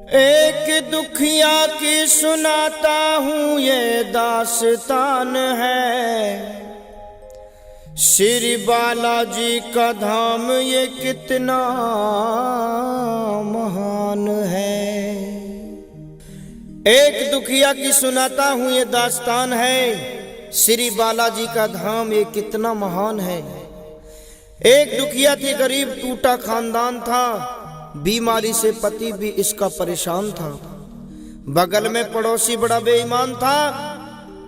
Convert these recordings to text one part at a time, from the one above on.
एक दुखिया की सुनाता हूँ ये दास्तान है। श्री बालाजी का धाम ये कितना महान है। एक दुखिया की सुनाता हूँ ये दास्तान है। श्री बालाजी का धाम ये कितना महान है। एक दुखिया थी, गरीब टूटा खानदान था। बीमारी से पति भी इसका परेशान था। बगल में पड़ोसी बड़ा बेईमान था,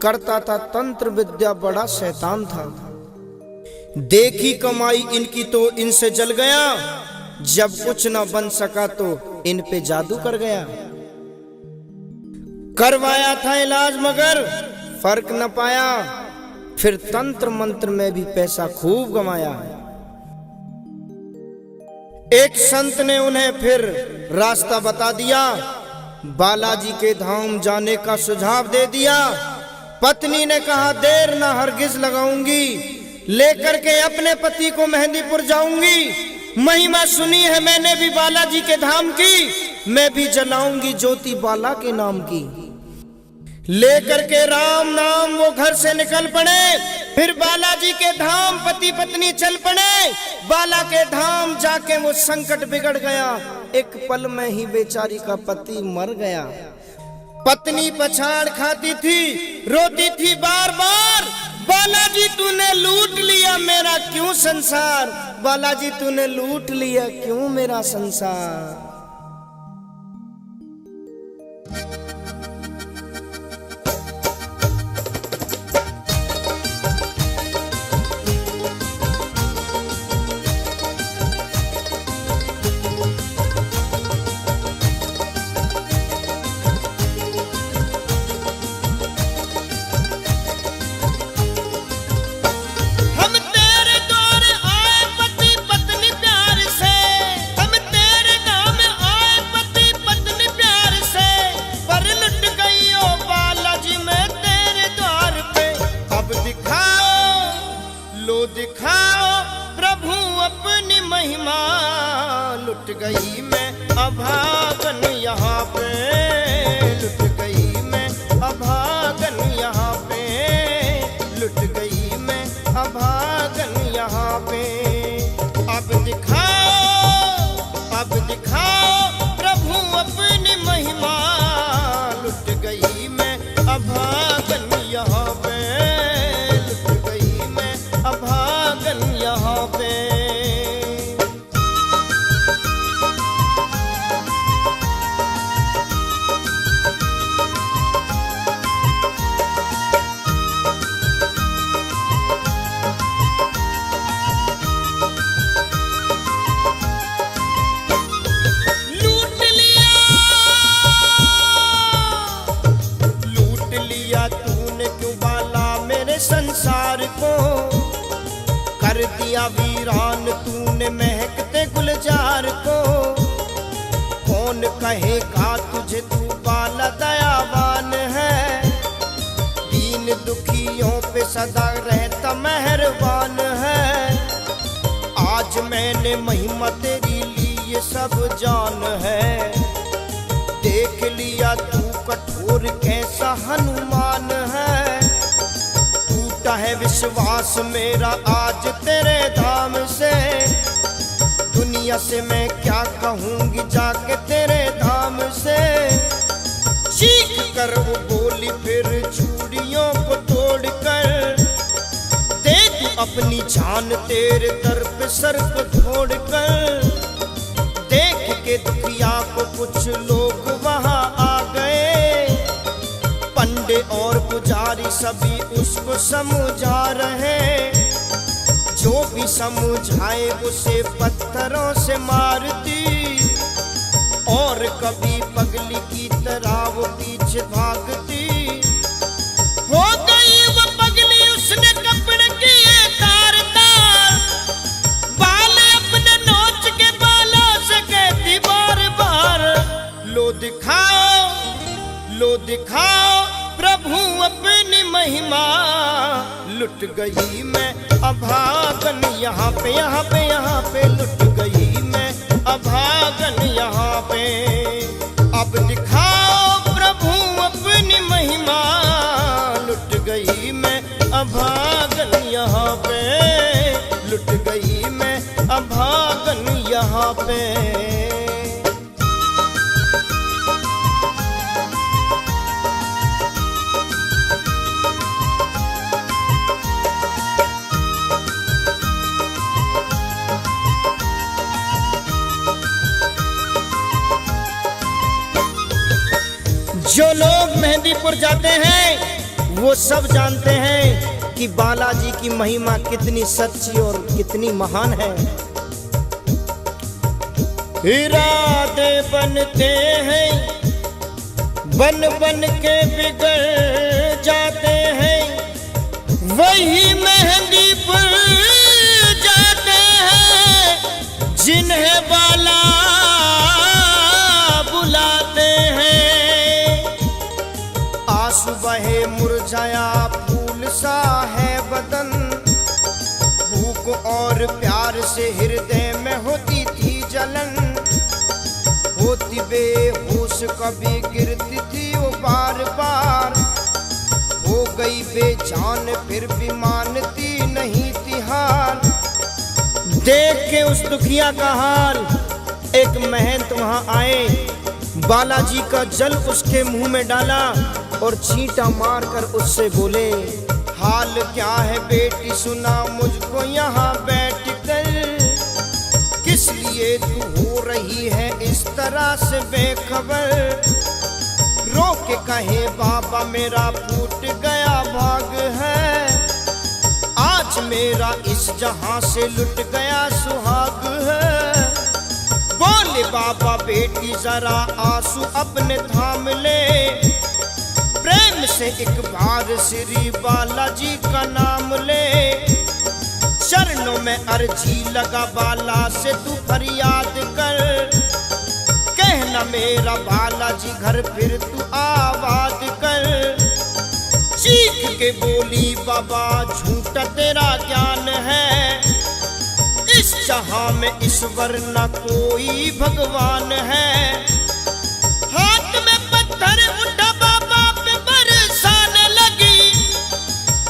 करता था तंत्र विद्या, बड़ा शैतान था। देखी कमाई इनकी तो इनसे जल गया, जब कुछ न बन सका तो इन पे जादू कर गया। करवाया था इलाज मगर फर्क न पाया, फिर तंत्र मंत्र में भी पैसा खूब कमाया। एक संत ने उन्हें फिर रास्ता बता दिया, बालाजी के धाम जाने का सुझाव दे दिया। पत्नी ने कहा देर ना हरगिज लगाऊंगी, लेकर के अपने पति को मेहंदीपुर जाऊंगी। महिमा सुनी है मैंने भी बालाजी के धाम की, मैं भी जलाऊंगी ज्योति बाला के नाम की। लेकर के राम नाम वो घर से निकल पड़े, फिर बालाजी के धाम पति पत्नी चल पड़े। बाला के धाम जाके वो संकट बिगड़ गया, एक पल में ही बेचारी का पति मर गया। पत्नी पछाड़ खाती थी, रोती थी बार बार, बालाजी तूने लूट लिया मेरा क्यों संसार, बालाजी तूने लूट लिया क्यों मेरा संसार। दिखाओ प्रभु अपनी महिमा, लुट गई मैं अभागन यहाँ पे, लुट गई मैं अभागन यहाँ पे, लुट गई मैं अभागन यहाँ पे। अब दिखाओ प्रभु अपनी महिमा, लुट गई मैं अभागन यहाँ पे, लुट गई मैं अभागन यहाँ पे। लूट लिया तूने क्यों बाला मेरे संसार को, कर दिया वीरान तूने महकते गुलजार को। कौन कहेगा तुझे तू बाला दयावान है, दीन दुखियों पे सदा रहता मेहरबान है। आज मैंने महिमा तेरी ली ये सब जान है, देख लिया तू कठोर कैसा हनुमान है। टूटा है विश्वास मेरा आज तेरे धाम से, दुनिया से मैं क्या कहूँगी जाके तेरे धाम से। चीख कर वो बोली फिर चूड़ियों को तोड़ कर, दे तू अपनी जान तेरे दर पे सर को छोड़ कर। देख के दुखिया को कुछ लोग वहाँ आ गए, पंडे और पुजारी सभी उसको समझा रहे। जो भी समझाए उसे पत्थरों से मारती, और कभी पगली की तरह वो पीछे भागती। हो गई वो पगली उसने कपड़े किए तार तार, बाल अपने नोच के बालों से कहती बार बार, लो दिखाओ प्रभु अपनी महिमा, लुट गई मैं अभागन यहाँ पे, यहाँ पे, यहाँ पे, लुट गई मैं अभागन यहाँ पे। अब दिखाओ प्रभु अपनी महिमा, लुट गई मैं अभागन यहाँ पे, लुट गई मैं अभागन यहाँ पे। जो लोग मेहंदीपुर जाते हैं वो सब जानते हैं कि बालाजी की महिमा कितनी सच्ची और कितनी महान है। इरादे बनते हैं, बन बन के बिगड़ जाते हैं, वही मेहंदीपुर जाते हैं जिन्हें बाला बुलाते हैं। आंसू बहे मुरझाया फूल सा है बदन, भूख और प्यार से हृदय में होती थी जलन, होती बेहोश कभी गिरती थी वो बार बार, हो गई बेजान फिर भी मानती नहीं थी हार। देख के उस दुखिया का हाल एक महंत वहां आए, बालाजी का जल उसके मुंह में डाला और छींटा मारकर उससे बोले, हाल क्या है बेटी सुना मुझको यहाँ बैठ कर, किस लिए तू हो रही है इस तरह से बेखबर। रो के कहे बाबा मेरा फूट गया भाग है, आज मेरा इस जहां से लुट गया सुहाग है। बोले बाबा बेटी जरा आंसू अपने थाम ले, प्रेम से एक बार श्री बालाजी का नाम ले, चरणों में अर्जी लगा बाला से तू फरियाद कर, कहना मेरा बालाजी घर फिर तू आबाद कर। चीख के बोली बाबा झूठा तेरा ज्ञान है, इस जहां में ईश्वर न कोई भगवान है। हाथ में पत्थर उठा बाबा पे बरसाने लगी,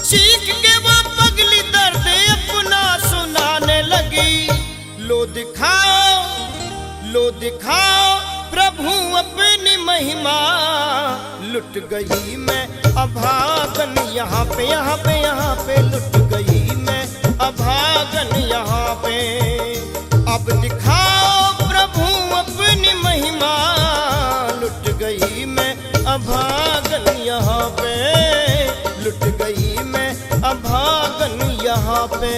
चीख के वो पगली दर्द अपना सुनाने लगी। लो दिखाओ प्रभु अपनी महिमा, लुट गई मैं अभागन यहाँ पे, यहाँ पे, यहाँ पे, लुट गई मैं अभागन यहाँ पे। अब दिखाओ प्रभु अपनी महिमा, लुट गई मैं अभागन यहाँ पे, लुट गई मैं अभागन यहाँ पे।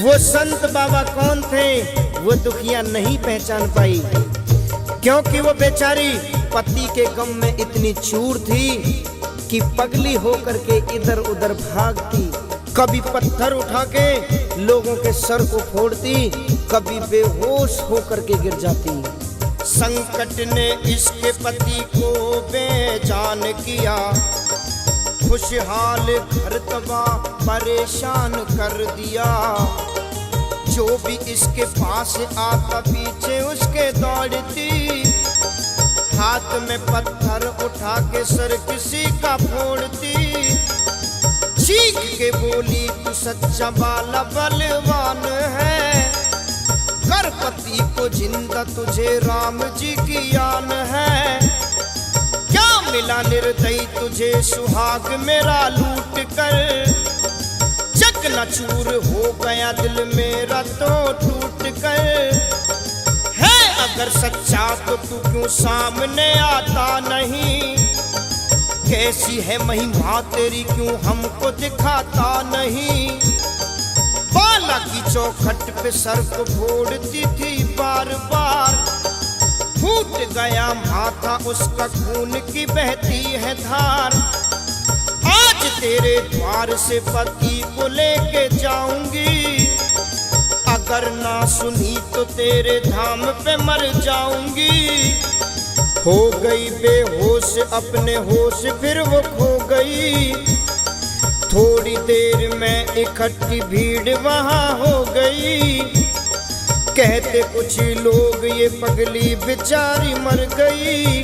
वो संत बाबा कौन थे वो दुखिया नहीं पहचान पाई, क्योंकि वो बेचारी पति के गम में इतनी चूर थी कि पगली होकर के इधर उधर भागती, कभी पत्थर उठा के लोगों के सर को फोड़ती, कभी बेहोश होकर के गिर जाती। संकट ने इसके पति को बेजान किया, खुशहाल घर तबाह परेशान कर दिया। जो भी इसके पास आता पीछे उसके दौड़ती, हाथ में पत्थर उठा के सर किसी का फोड़ती। चीख के बोली तू सच्चा बाला बलवान है, कर पति को जिंदा तुझे राम जी की आन है। क्या मिला निर्दयी तुझे सुहाग मेरा लूट कर, चकनाचूर हो गया दिल मेरा तो टूट कर। है अगर सच्चा तो तू क्यों सामने आता नहीं, कैसी है महिमा तेरी क्यों हमको दिखाता नहीं। बाला की चौखट पे सर को फोड़ती थी बार बार, फूट गया माथा उसका खून की बहती है धार। आज तेरे द्वार से पति को लेके जाऊंगी, अगर ना सुनी तो तेरे धाम पे मर जाऊंगी। हो गई बेहोश अपने होश फिर वो खो गई। थोड़ी देर में इकट्ठी भीड़ वहां हो गई। कहते कुछ लोग ये पगली बेचारी मर गई।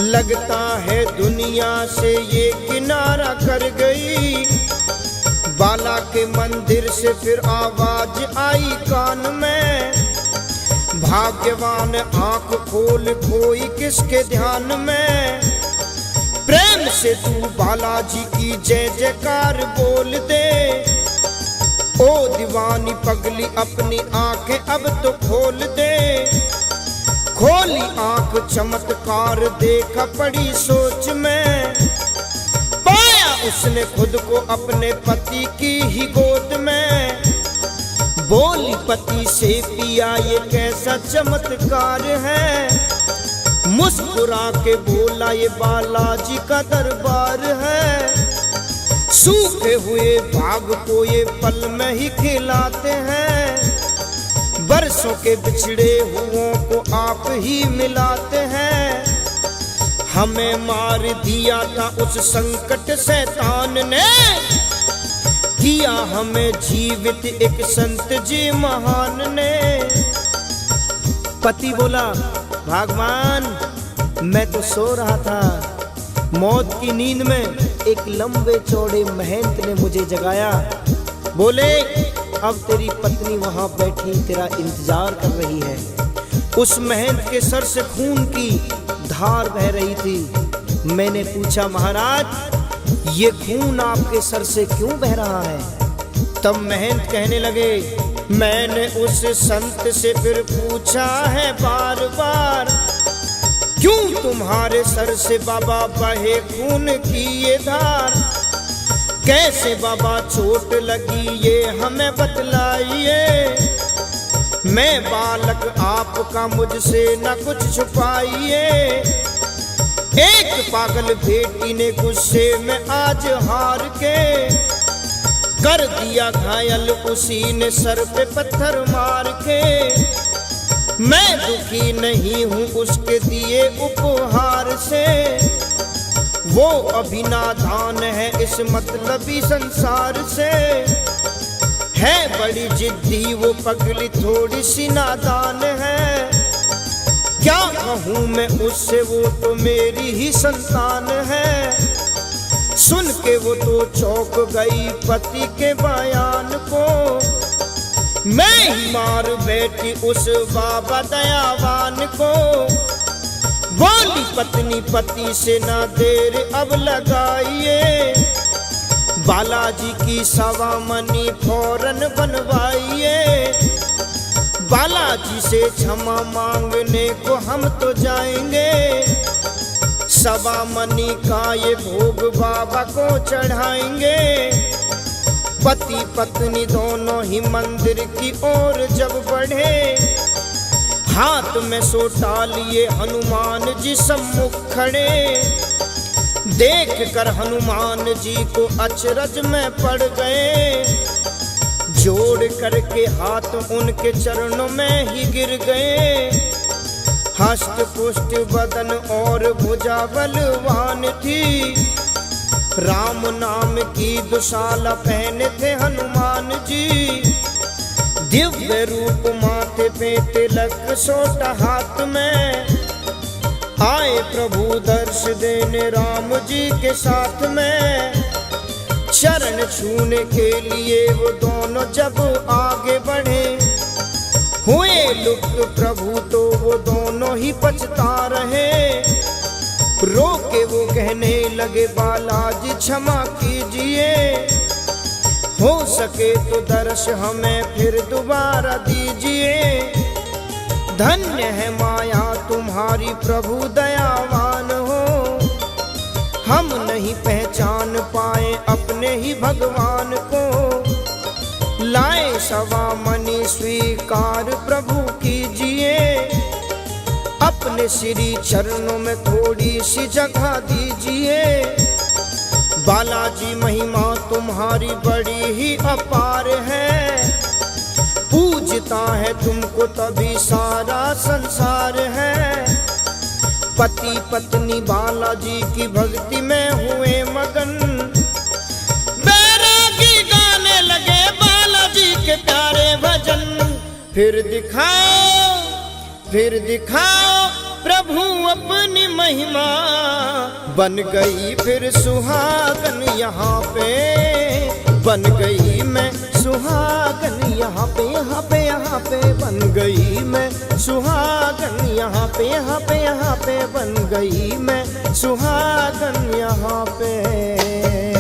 लगता है दुनिया से ये किनारा कर गई। बाला के मंदिर से फिर आवाज आई कान में, भाग्यवान आंख खोल कोई किसके ध्यान में। प्रेम से तू बालाजी की जय जयकार बोल दे। ओ दीवानी पगली अपनी आंखें अब तो खोल दे। खोली आंख चमत्कार देखा पड़ी सोच में। पाया उसने खुद को अपने पति की ही गोद में। बोली पति से पिया ये कैसा चमत्कार है। मुस्कुरा के बोला ये बालाजी का दरबार है। सूखे हुए भाग को ये पल में ही खिलाते हैं। बरसों के बिछड़े हुओं को आप ही मिलाते हैं। हमें मार दिया था उस संकट शैतान ने, किया हमें जीवित एक संत जी महान ने। पति बोला भगवान मैं तो सो रहा था, मौत की नींद में एक लंबे चौड़े महंत ने मुझे जगाया। बोले अब तेरी पत्नी वहां बैठी तेरा इंतजार कर रही है। उस महंत के सर से खून की धार बह रही थी। मैंने पूछा महाराज ये खून आपके सर से क्यों बह रहा है? तब महंत कहने लगे मैंने उस संत से फिर पूछा है बार बार, क्यों तुम्हारे सर से बाबा बहे खून की ये धार? कैसे बाबा चोट लगी ये हमें बतलाइए। मैं बालक आपका मुझसे न कुछ छुपाइए। एक पागल बेटी ने गुस्से में आज हार के कर दिया घायल, उसी ने सर पे पत्थर मार के। मैं दुखी नहीं हूँ उसके दिए उपहार से, वो अभी नादान है इस मतलबी संसार से। है बड़ी जिद्दी वो पगली थोड़ी सी नादान है। क्या कहूँ मैं उससे वो तो मेरी ही संतान है। सुन के वो तो चौंक गई पति के बयान को। मैं ही मार बैठी उस बाबा दयावान को। बोली पत्नी पति से ना देर अब लगाइए। बालाजी की सवा मनी फौरन बनवाइए। बालाजी से क्षमा मांगने को हम तो जाएंगे। सवा मनी का ये भोग बाबा को चढ़ाएंगे। पति पत्नी दोनों ही मंदिर की ओर जब बढ़े, हाथ में सोटा लिए हनुमान जी सम्मुख खड़े। देख कर हनुमान जी को अचरज में पड़ गए। जोड़ करके हाथ उनके चरणों में ही गिर गए। हष्ट पुष्ट बदन और भुजा बलवान थी। राम नाम की दुशाला पहने थे हनुमान जी। दिव्य रूप माथे पे तिलक सोटा हाथ में। आए प्रभु दर्श देने राम जी के साथ में। चरण छूने के लिए वो दोनों जब आगे बढ़े, हुए लुप्त प्रभु तो वो दोनों ही पछता रहे। रोके वो कहने लगे बालाजी क्षमा कीजिए। हो सके तो दर्श हमें फिर दोबारा दीजिए। धन्य है माया तुम्हारी प्रभु दयावान हो। हम नहीं पहचान पाए अपने ही भगवान को। लाए सवा मनी स्वीकार प्रभु कीजिए। अपने श्री चरणों में थोड़ी सी जगह दीजिए। बालाजी महिमा तुम्हारी बड़ी ही अपार है। पूजता है तुमको तभी सारा संसार है। पति पत्नी बालाजी की भक्ति में हुए मगन, बैरागी गाने लगे बालाजी के प्यारे भजन। फिर दिखाओ प्रभु अपनी महिमा, बन गई फिर सुहागन यहाँ पे, बन गई मैं सुहागन यहाँ पे, यहाँ पे, यहाँ पे बन गई मैं सुहागन यहाँ पे, यहाँ पे, यहाँ पे बन गई मैं सुहागन यहाँ पे।